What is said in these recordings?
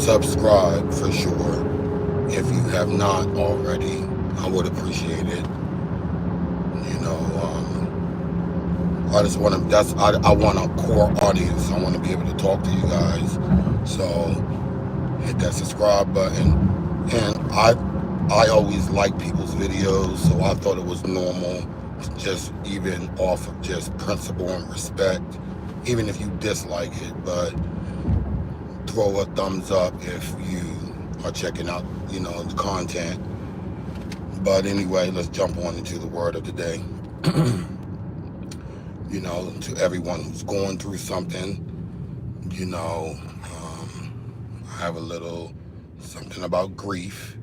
subscribe for sure. If you have not already, I would appreciate it. You know, I just want to. I want a core audience. I want to be able to talk to you guys. So hit that subscribe button. And I always like people's videos, so I thought it was normal, just even off of just principle and respect, even if you dislike it, but throw a thumbs up if you are checking out, the content. But anyway, let's jump on into the word of the day. To everyone who's going through something, I have a little something about grief.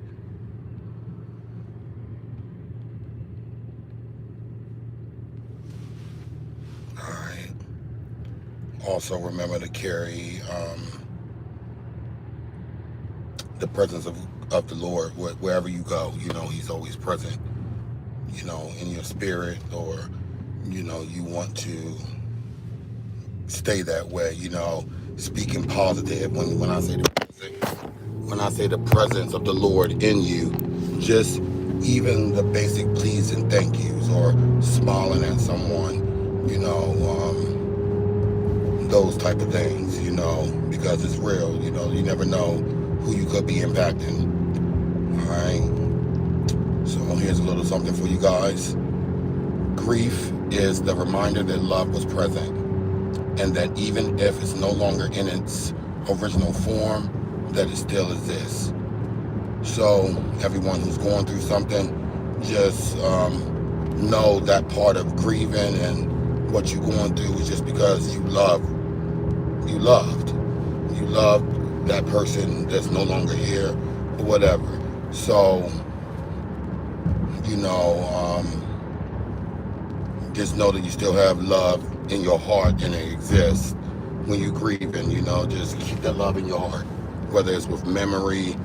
All right. Also, remember to carry the presence of the Lord wherever you go. He's always present, in your spirit, or, you want to stay that way, speaking positive. When I say the presence of the Lord in you, just even the basic please and thank yous, or smiling at someone, those type of things, because it's real. You never know who you could be impacting. All right. So here's a little something for you guys. Grief is the reminder that love was present, and that even if it's no longer in its original form, that it still exists. So everyone who's going through something, just know that part of grieving and what you're going through is just because you loved that person that's no longer here, or whatever. So just know that you still have love in your heart, and it exists when you're grieving. Just keep that love in your heart, whether it's with memory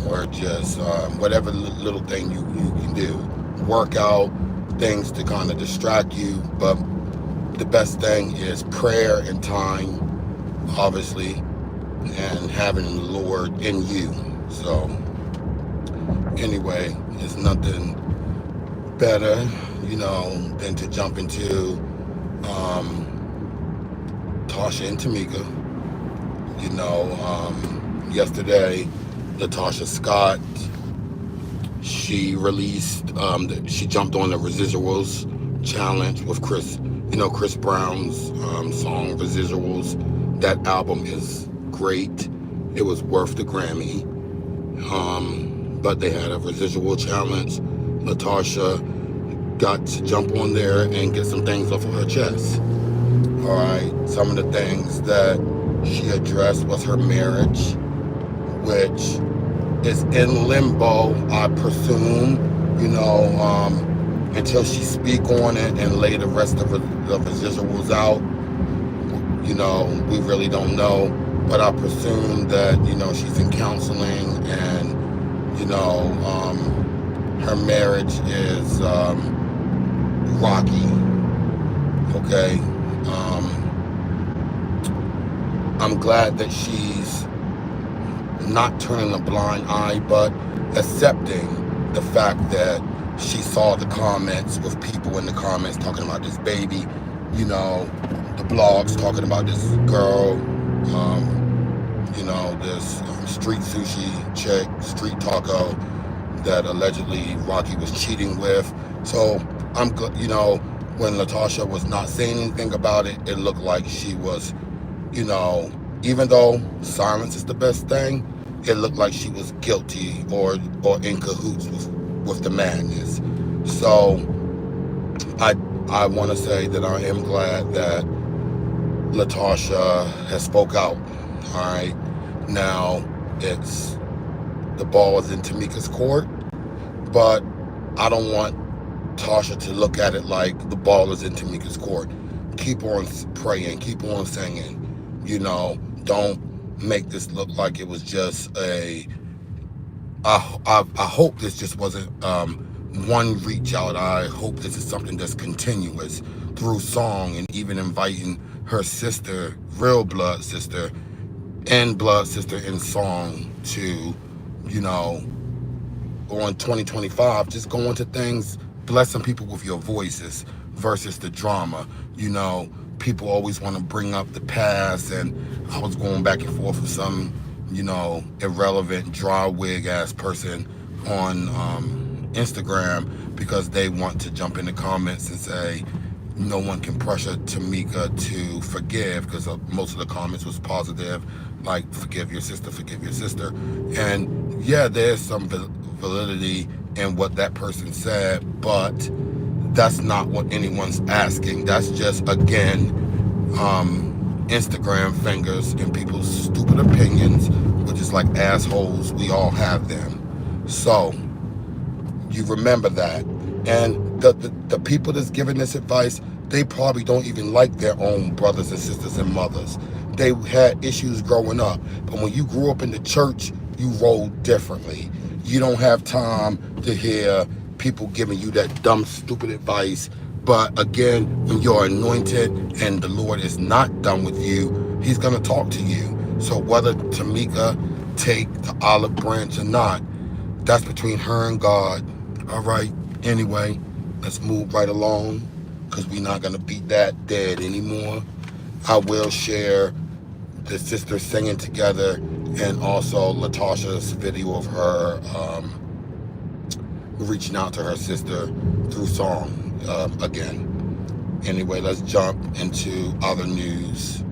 or just whatever little thing you can do. Work out things to kind of distract you, but the best thing is prayer and time, obviously, and having the Lord in you. So anyway, it's nothing better, than to jump into Tasha and Tamika. Yesterday, Latasha Scott, she released, she jumped on the Residuals challenge with Chris Brown's song Residuals. That album is great. It was worth the Grammy. But they had a residual challenge. Latasha got to jump on there and get some things off of her chest. All right. Some of the things that she addressed was her marriage, which is in limbo, I presume, until she speak on it and lay the rest of the residuals out. We really don't know, but I presume that, she's in counseling, and, her marriage is rocky. Okay. I'm glad that she's not turning a blind eye, but accepting the fact that she saw the comments with people in the comments talking about this baby, the blogs talking about this girl, this street sushi chick, street taco, that allegedly Rocky was cheating with. So I'm, when Latasha was not saying anything about it, it looked like she was, even though silence is the best thing, it looked like she was guilty or in cahoots with the madness. So I want to say that I am glad that Latasha has spoke out. All right. Now the ball is in Tamika's court, but I don't want Tasha to look at it like the ball is in Tamika's court. Keep on praying, keep on singing. Don't make this look like it was just I hope this just wasn't one reach out. I hope this is something that's continuous through song, and even inviting her sister, real blood sister, and Blood Sister in song to, you know, on 2025, just go into things, blessing people with your voices versus the drama. You know, people always want to bring up the past, and I was going back and forth with some, you know, irrelevant dry wig ass person on Instagram because they want to jump in the comments and say no one can pressure Tamika to forgive, because most of the comments was positive, like forgive your sister, forgive your sister. And yeah, there's some validity in what that person said, but that's not what anyone's asking. That's just, again, Instagram fingers and people's stupid opinions, which is like assholes. We all have them. So you remember that. And the people that's giving this advice, they probably don't even like their own brothers and sisters and mothers. They had issues growing up. But when you grew up in the church, you rolled differently. You don't have time to hear people giving you that dumb, stupid advice. But again, when you're anointed and the Lord is not done with you, he's going to talk to you. So whether Tamika take the olive branch or not, that's between her and God. All right. Anyway, let's move right along, because we're not going to beat that dead anymore. I will share the sisters singing together and also Latasha's video of her reaching out to her sister through song again. Anyway, let's jump into other news.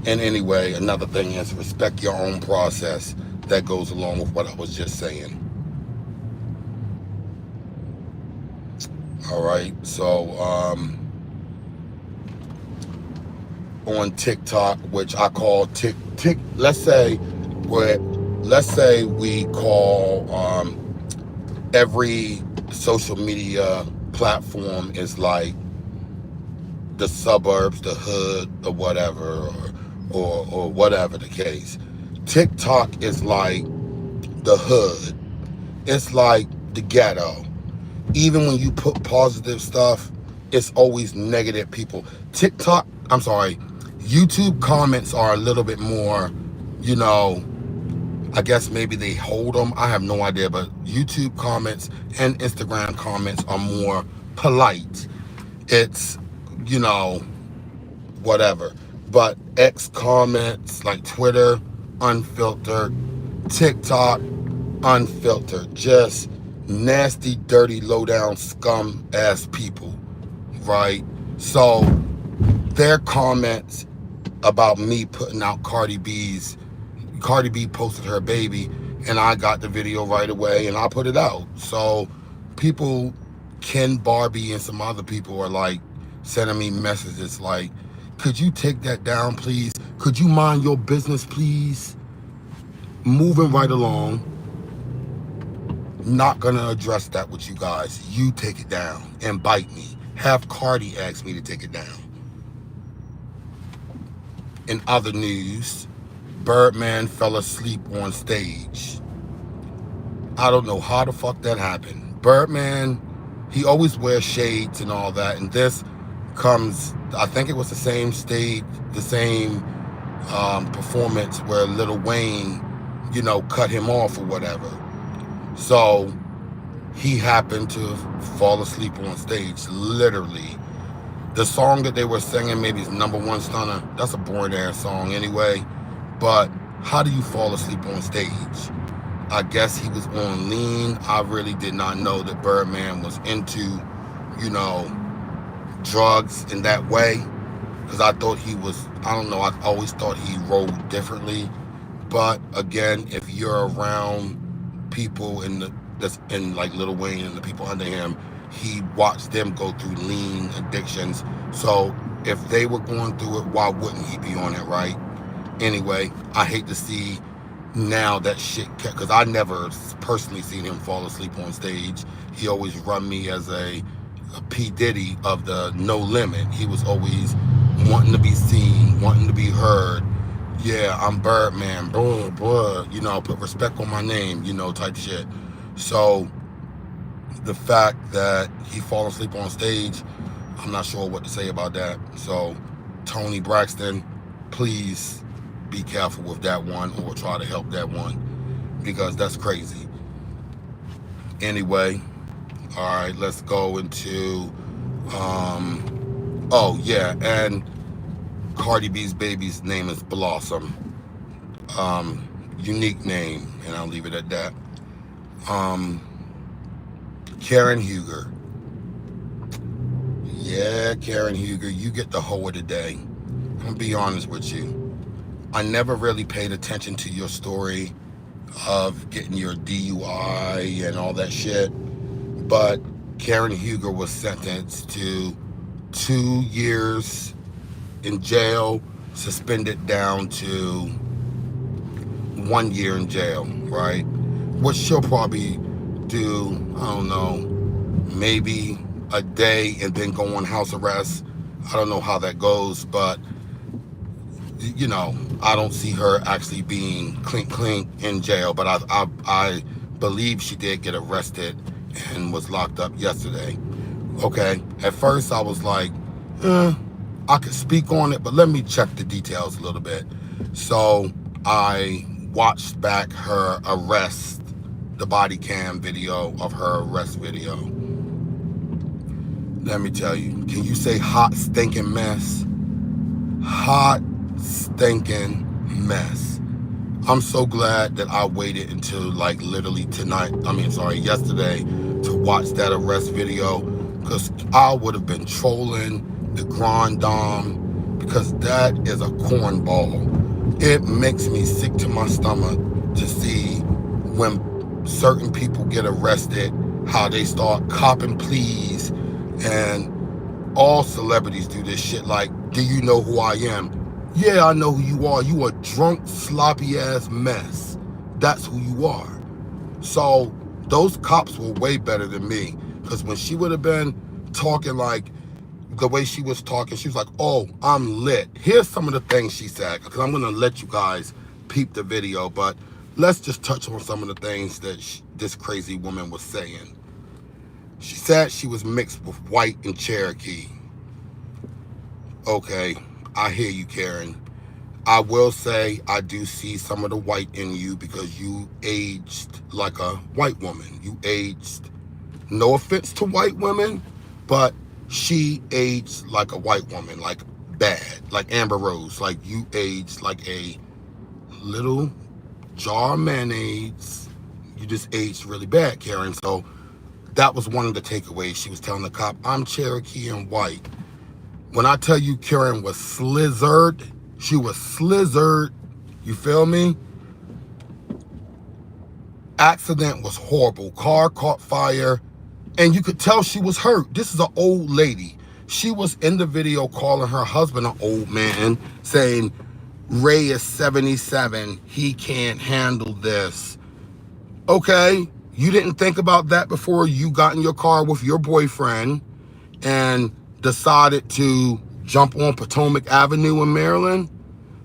And anyway, another thing is respect your own process. That goes along with what I was just saying. All right, so on TikTok, which I call tick, let's say we call every social media platform is like the suburbs, the hood, or whatever, or whatever the case. TikTok is like the hood. It's like the ghetto. Even when you put positive stuff, it's always negative people. YouTube comments are a little bit more, you know, I guess maybe they hold them. I have no idea, but YouTube comments and Instagram comments are more polite. It's, you know, whatever. But X comments, like Twitter, unfiltered, TikTok, unfiltered, just nasty, dirty, low-down scum ass people, right? So their comments about me putting out Cardi B posted her baby, and I got the video right away and I put it out. So people, Ken Barbie and some other people are like sending me messages like, could you take that down, please? Could you mind your business, please? Moving right along. Not gonna address that with you guys. You take it down and bite me. Have Cardi ask me to take it down. In other news, Birdman fell asleep on stage. I don't know how the fuck that happened. Birdman, he always wears shades and all that, and this comes, I think it was the same stage, the same performance where Lil Wayne, you know, cut him off or whatever. So he happened to fall asleep on stage, literally. The song that they were singing, maybe it's Number One Stunner. That's a boring ass song anyway. But how do you fall asleep on stage? I guess he was on lean. I really did not know that Birdman was into, you know, drugs in that way. Because I thought he was, I don't know, I always thought he rolled differently. But again, if you're around people that's in like Lil Wayne and the people under him, he watched them go through lean addictions. So if they were going through it, why wouldn't he be on it, right? Anyway, I hate to see now that shit, because I never personally seen him fall asleep on stage. He always run me as a P. Diddy of the No Limit. He was always wanting to be seen, wanting to be heard. Yeah, I'm Birdman, blah, you know, put respect on my name, you know, type shit. So the fact that he fall asleep on stage, I'm not sure what to say about that. So Tony Braxton, please be careful with that one or try to help that one because that's crazy. Anyway, all right, let's go into, oh yeah, and Cardi B's baby's name is Blossom. Unique name, and I'll leave it at that. Karen Huger. Yeah, Karen Huger, you get the hoe of the day. I'm gonna be honest with you. I never really paid attention to your story of getting your DUI and all that shit, but Karen Huger was sentenced to 2 years in jail, suspended down to 1 year in jail, right? Which she'll probably do, I don't know, maybe a day and then go on house arrest. I don't know how that goes, but you know, I don't see her actually being clink in jail, but I believe she did get arrested and was locked up yesterday. Okay, at first I was like, I could speak on it, but let me check the details a little bit. So I watched back her arrest, the body cam video of her arrest video. Let me tell you, can you say hot stinking mess? Hot stinking mess. I'm so glad that I waited until like literally yesterday to watch that arrest video, because I would have been trolling the Grand Dame, because that is a cornball. It makes me sick to my stomach to see when certain people get arrested, how they start copping pleas, and all celebrities do this shit. Like, do you know who I am? Yeah, I know who you are. You a drunk, sloppy ass mess. That's who you are. So those cops were way better than me, because when she would have been talking like the way she was talking, she was like, oh, I'm lit. Here's some of the things she said, because I'm going to let you guys peep the video, but let's just touch on some of the things that this crazy woman was saying. She said she was mixed with white and Cherokee. Okay, I hear you, Karen. I will say I do see some of the white in you, because you aged like a white woman. You aged, no offense to white women, but she aged like a white woman, like bad, like Amber Rose. Like, you aged like a little jar of mayonnaise. You just aged really bad, Karen. So that was one of the takeaways. She was telling the cop, I'm Cherokee and white. When I tell you Karen was slizzard, she was slizzard. You feel me? Accident was horrible. Car caught fire, and you could tell she was hurt. This is an old lady. She was in the video calling her husband an old man, saying, Ray is 77. He can't handle this. Okay, you didn't think about that before you got in your car with your boyfriend and decided to jump on Potomac Avenue in Maryland?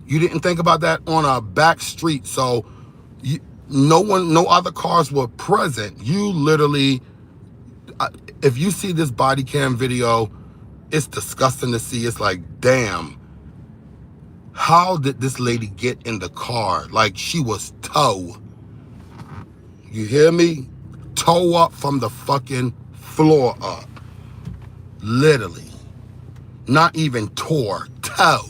You didn't think about that on a back street. So no other cars were present. You literally, if you see this body cam video, it's disgusting to see. It's like, damn, how did this lady get in the car? Like, she was toe. You hear me? Toe up from the fucking floor up. Literally. Not even tore, toe.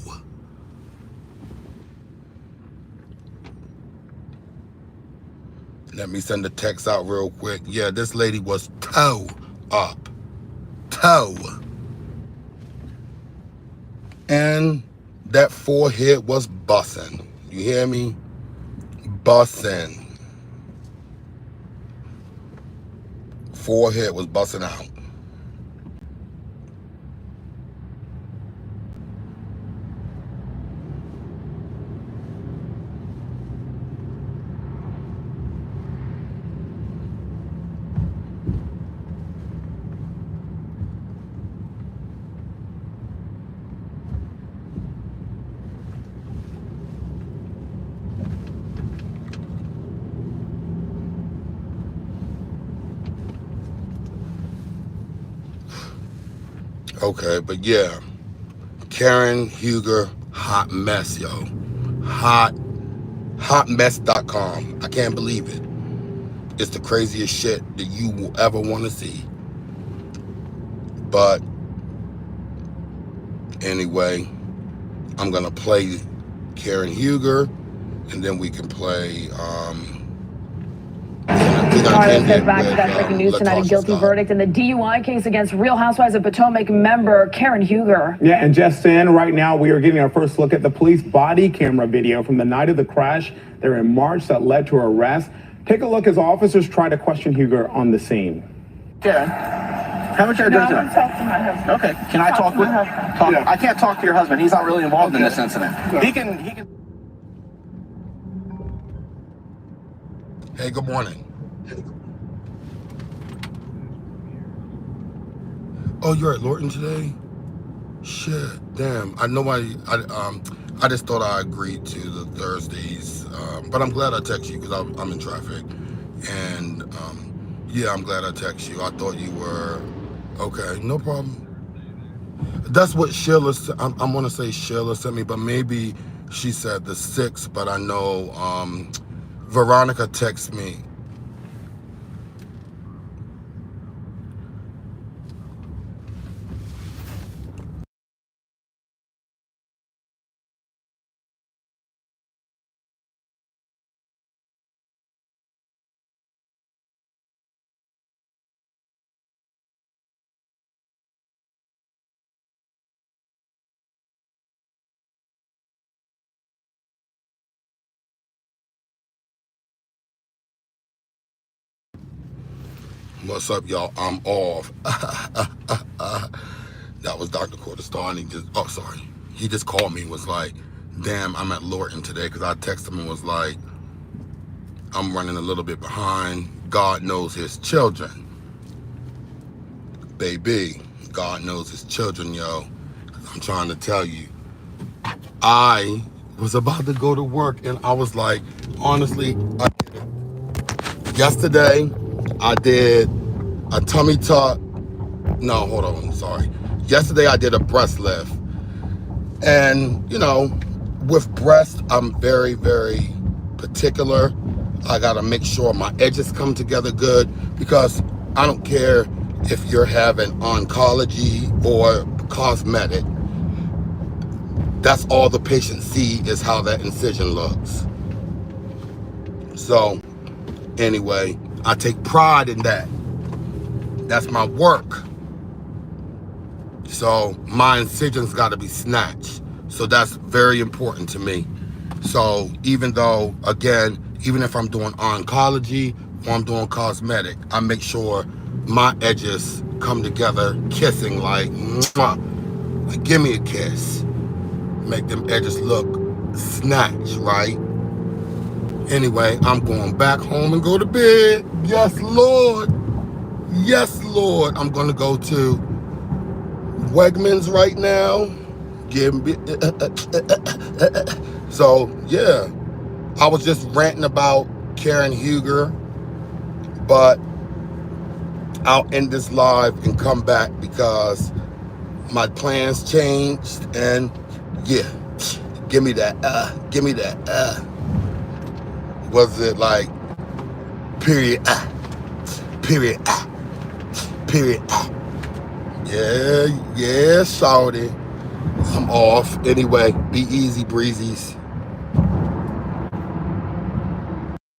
Let me send the text out real quick. Yeah, this lady was toe up. Toe. And that forehead was bussin'. You hear me? Bussin'. Forehead was bussin' out. Okay, but yeah, Karen Huger, hot mess, yo. hotmess.com. I can't believe it. It's the craziest shit that you will ever want to see. But anyway, I'm gonna play Karen Huger, and then we can play Let's get back to that breaking news tonight. A guilty verdict in the DUI case against Real Housewives of Potomac member Karen Huger. Yeah, and just in, right now we are getting our first look at the police body camera video from the night of the crash there in March that led to her arrest. Take a look as officers try to question Huger on the scene. Karen, how much are you doing? I'm gonna talk to my husband. Okay, can I talk with him? Yeah. I can't talk to your husband. He's not really involved in this incident. He can. Hey, good morning. Oh, you're at Lorton today? Shit, damn. I just thought I agreed to the Thursdays, but I'm glad I texted you because I'm in traffic, and yeah, I'm glad I texted you. I thought you were okay. No problem. That's what Sheila. I'm gonna say Sheila sent me, but maybe she said the 6th. But I know Veronica texted me. What's up, y'all? I'm off. That was Dr. Cortistar, and he just called me and was like, damn, I'm at Lorton today, because I texted him and was like, I'm running a little bit behind. God knows his children. Baby, God knows his children, yo. I'm trying to tell you. I was about to go to work, and I was like, honestly, yesterday, I did a tummy tuck. No, hold on, sorry. Yesterday, I did a breast lift. And, with breast, I'm very, very particular. I gotta make sure my edges come together good, because I don't care if you're having oncology or cosmetic. That's all the patient see is how that incision looks. So, anyway, I take pride in that. That's my work. So my incisions got to be snatched. So that's very important to me. So even though, again, even if I'm doing oncology or I'm doing cosmetic, I make sure my edges come together kissing like, mwah, like give me a kiss. Make them edges look snatched, right? Anyway, I'm going back home and go to bed. Yes, Lord. Yes, Lord. I'm going to go to Wegmans right now. So, yeah. I was just ranting about Karen Huger, but I'll end this live and come back because my plans changed, and yeah, give me that, was it like, period, period, period, yeah, shawty, I'm off. Anyway, be easy, breezies.